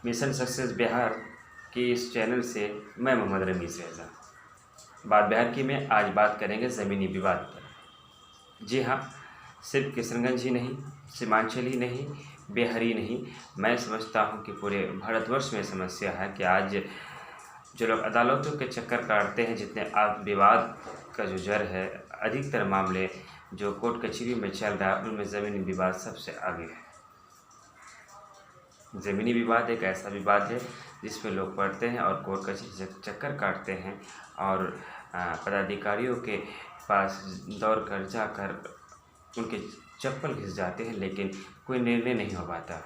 Mission success Bihar के इस channel से मैं मोहम्मद रमीज़ रज़ा। बात बिहार की में आज बात करेंगे ज़मीनी विवाद पर। जी हाँ, सिर्फ किशनगंज ही नहीं, सीमांचल ही नहीं, बिहार ही नहीं, मैं समझता हूँ कि पूरे भारतवर्ष में समस्या है कि आज जो लोग अदालतों के चक्कर काटते हैं, जितने आप विवाद का जो जड़ है, अधिकतर मामले जो कोर्ट कचहरी में चल रहा है उनमें ज़मीनी विवाद सबसे आगे है। ज़मीनी विवाद एक ऐसा विवाद है जिसमें लोग पढ़ते हैं और कोर्ट कचहरी चक्कर काटते हैं और पदाधिकारियों के पास दौड़ कर जाकर उनके चप्पल घिस जाते हैं, लेकिन कोई निर्णय नहीं हो पाता।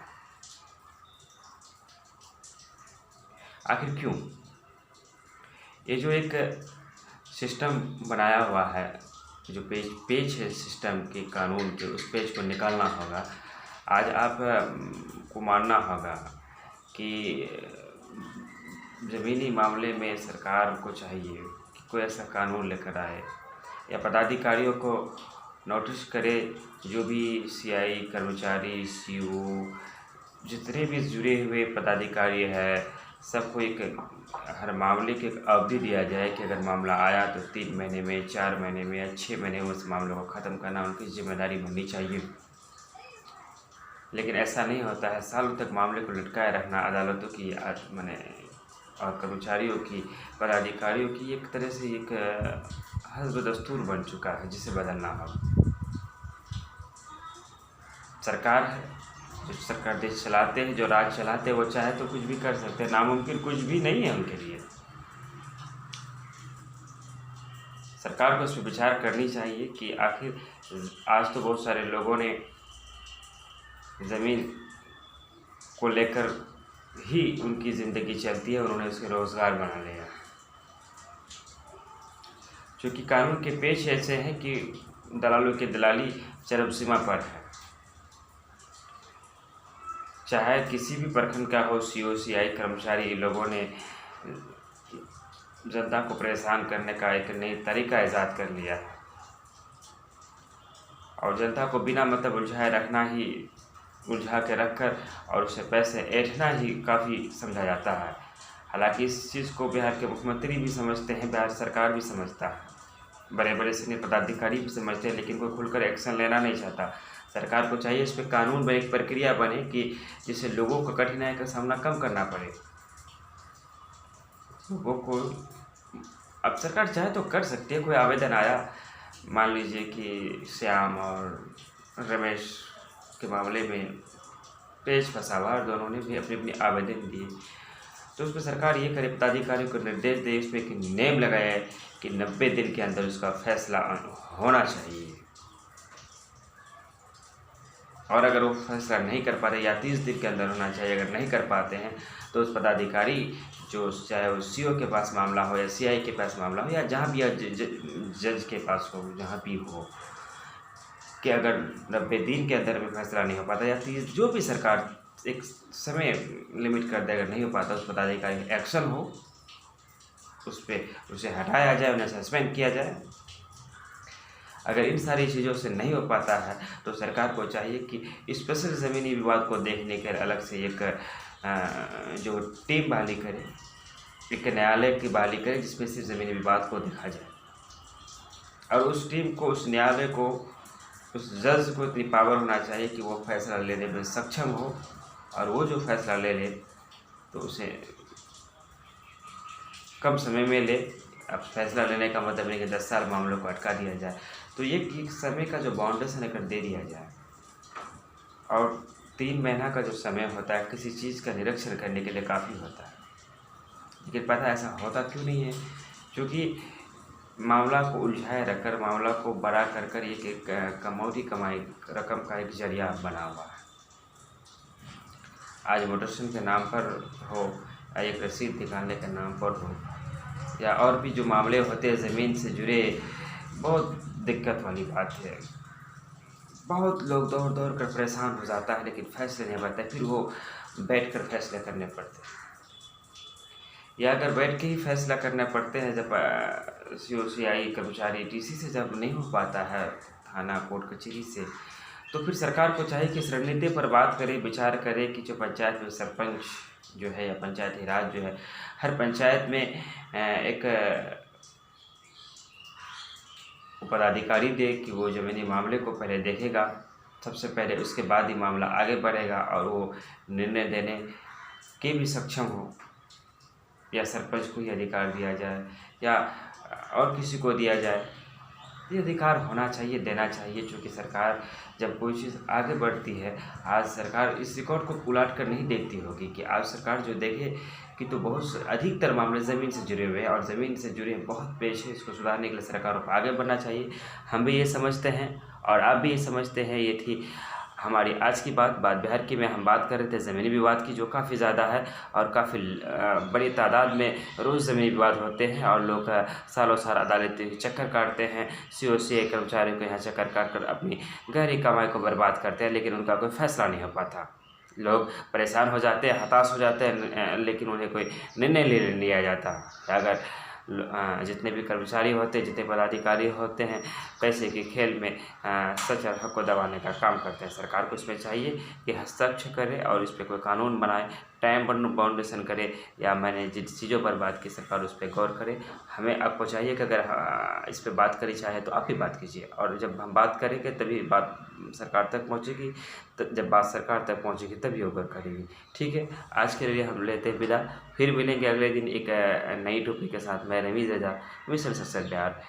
आखिर क्यों? ये जो एक सिस्टम बनाया हुआ है, जो पेज है सिस्टम के कानून के, उस पेज को निकालना होगा। आज आप को मानना होगा कि ज़मीनी मामले में सरकार को चाहिए कि कोई ऐसा कानून लेकर आए या पदाधिकारियों को नोटिस करे, जो भी सीआई कर्मचारी, सीओ, जितने भी जुड़े हुए पदाधिकारी है, सबको एक हर मामले की एक अवधि दिया जाए कि अगर मामला आया तो 3 महीने में, 4 महीने में या 6 महीने में उस मामले को ख़त्म करना उनकी जिम्मेदारी बननी चाहिए। लेकिन ऐसा नहीं होता है। सालों तक मामले को लटकाए रखना अदालतों की और कर्मचारियों की, पदाधिकारियों की एक तरह से एक हस्ब दस्तूर बन चुका है, जिसे बदलना होगा। सरकार है, जो सरकार देश चलाते हैं, जो राज चलाते हैं, वो चाहे तो कुछ भी कर सकते हैं। नामुमकिन कुछ भी नहीं है उनके लिए। सरकार को इस पर विचार करनी चाहिए कि आखिर आज तो बहुत सारे लोगों ने ज़मीन को लेकर ही उनकी ज़िंदगी चलती है, उन्होंने उसके रोज़गार बना लिया। क्योंकि कानून के पेच ऐसे हैं कि दलालों की दलाली चरम सीमा पर है। चाहे किसी भी प्रखंड का हो, सीओ, सीआई कर्मचारी, लोगों ने जनता को परेशान करने का एक नई तरीका ईजाद कर लिया है और जनता को बिना मतलब उलझाए रखना ही, उलझा के रखकर और उसे पैसे ऐंठना ही काफ़ी समझा जाता है। हालांकि इस चीज़ को बिहार के मुख्यमंत्री भी समझते हैं, बिहार सरकार भी समझता है, बड़े बड़े सीनियर पदाधिकारी भी समझते हैं, लेकिन कोई खुलकर एक्शन लेना नहीं चाहता। सरकार को चाहिए इस पर कानून में एक प्रक्रिया बने कि जिससे लोगों को कठिनाई का सामना कम करना पड़े। लोगों को अब सरकार चाहे तो कर सकती है। कोई आवेदन आया, मान लीजिए कि श्याम और रमेश के मामले में पेच फंसा हुआ और दोनों ने भी अपने अपने आवेदन दिए, तो उस पर सरकार ये करे, पदाधिकारी को निर्देश दे, इसमें एक नेम लगाए कि 90 दिन के अंदर उसका फैसला होना चाहिए। और अगर वो फैसला नहीं कर पाते या 30 दिन के अंदर होना चाहिए, अगर नहीं कर पाते हैं तो उस पदाधिकारी, जो चाहे वो सीओ के पास मामला हो या सीआई के पास मामला हो या जहाँ भी जज के पास हो, जहाँ भी हो, कि अगर 90 दिन के अंदर में फैसला नहीं हो पाता या 30, जो भी सरकार एक समय लिमिट कर दे, अगर नहीं हो पाता उस पदाधिकारी एक्शन हो, उस पर उसे हटाया जाए, उन्हें सस्पेंड किया जाए। अगर इन सारी चीज़ों से नहीं हो पाता है तो सरकार को चाहिए कि स्पेशल ज़मीनी विवाद को देखने के अलग से एक जो टीम बहाली करे, एक न्यायालय की बहाली करे जिसमें सिर्फ ज़मीनी विवाद को देखा जाए, और उस टीम को, उस न्यायालय को, उस जज को इतनी पावर होना चाहिए कि वो फैसला लेने में सक्षम हो, और वो जो फैसला ले ले तो उसे कम समय में ले। अब फैसला लेने का मतलब नहीं कि 10 साल मामलों को अटका दिया जाए, तो ये एक समय का जो बाउंडेशन अगर दे दिया जाए, और 3 महीना का जो समय होता है किसी चीज़ का निरीक्षण करने के लिए काफ़ी होता है। लेकिन पता ऐसा होता क्यों नहीं है? क्योंकि मामला को उलझाए रखकर, मामला को बड़ा कर कर एक कमाई रकम का एक जरिया बना हुआ है। आज मोटेशन के नाम पर हो, एक रसीद दिखाने के नाम पर हो, या और भी जो मामले होते हैं ज़मीन से जुड़े, बहुत दिक्कत वाली बात है। बहुत लोग दौड़ दौड़ कर परेशान हो जाता है, लेकिन फैसले नहीं पाते, फिर वो बैठ कर फैसले करने पड़ते हैं। या अगर बैठ के ही फैसला करने पड़ते हैं, जब सीओ, सीआई कर्मचारी, डीसी से जब नहीं हो पाता है, थाना कोर्ट कचहरी से, तो फिर सरकार को चाहिए कि इस रणनीति पर बात करे, विचार करे कि जो पंचायत में सरपंच जो है या पंचायती राज जो है, हर पंचायत में एक पदाधिकारी दे कि वो ज़मीनी मामले को पहले देखेगा सबसे पहले, उसके बाद ही मामला आगे बढ़ेगा और वो निर्णय देने के भी सक्षम हो, या सरपंच को ही अधिकार दिया जाए या और किसी को दिया जाए। ये अधिकार होना चाहिए, देना चाहिए, क्योंकि सरकार जब कोई चीज़ आगे बढ़ती है, आज सरकार इस रिकॉर्ड को उलाट कर नहीं देखती होगी कि आज सरकार जो देखे कि तो बहुत अधिकतर मामले ज़मीन से जुड़े हुए हैं और ज़मीन से जुड़े बहुत पेश है, इसको सुधारने के लिए सरकारों को आगे बढ़ना चाहिए। हम भी ये समझते हैं और आप भी ये समझते हैं। ये थी हमारी आज की बात बिहार की में हम बात कर रहे थे ज़मीनी विवाद की, जो काफ़ी ज़्यादा है और काफ़ी बड़ी तादाद में रोज़ ज़मीनी विवाद होते हैं और लोग सालों साल अदालती चक्कर काटते हैं, COCI कर्मचारियों को यहाँ चक्कर काट कर अपनी गहरी कमाई को बर्बाद करते हैं, लेकिन उनका कोई फैसला नहीं हो पाता। लोग परेशान हो जाते हैं, हताश हो जाते हैं, लेकिन उन्हें कोई निर्णय ले लिया जाता। अगर जितने भी कर्मचारी होते हैं, जितने पदाधिकारी होते हैं, पैसे के खेल में सच और हक को दबाने का काम करते हैं। सरकार को इसमें चाहिए कि हस्तक्षेप करे और इस पर कोई कानून बनाए, टाइम बाउंडेशन करे, या मैंने जिन चीज़ों पर बात की सरकार उस पर गौर करे। हमें आपको चाहिए कि अगर इस पर बात करी चाहे तो आप ही बात कीजिए, और जब हम बात करेंगे तभी बात सरकार तक पहुंचेगी, तो जब बात सरकार तक पहुंचेगी तभी वो गौर करेगी। ठीक है, आज के लिए हम लेते हैं विदा, फिर मिलेंगे अगले दिन एक नई टॉपिक के साथ। मैं रमीज़ रजा, मिशन सक्सेस बिहार।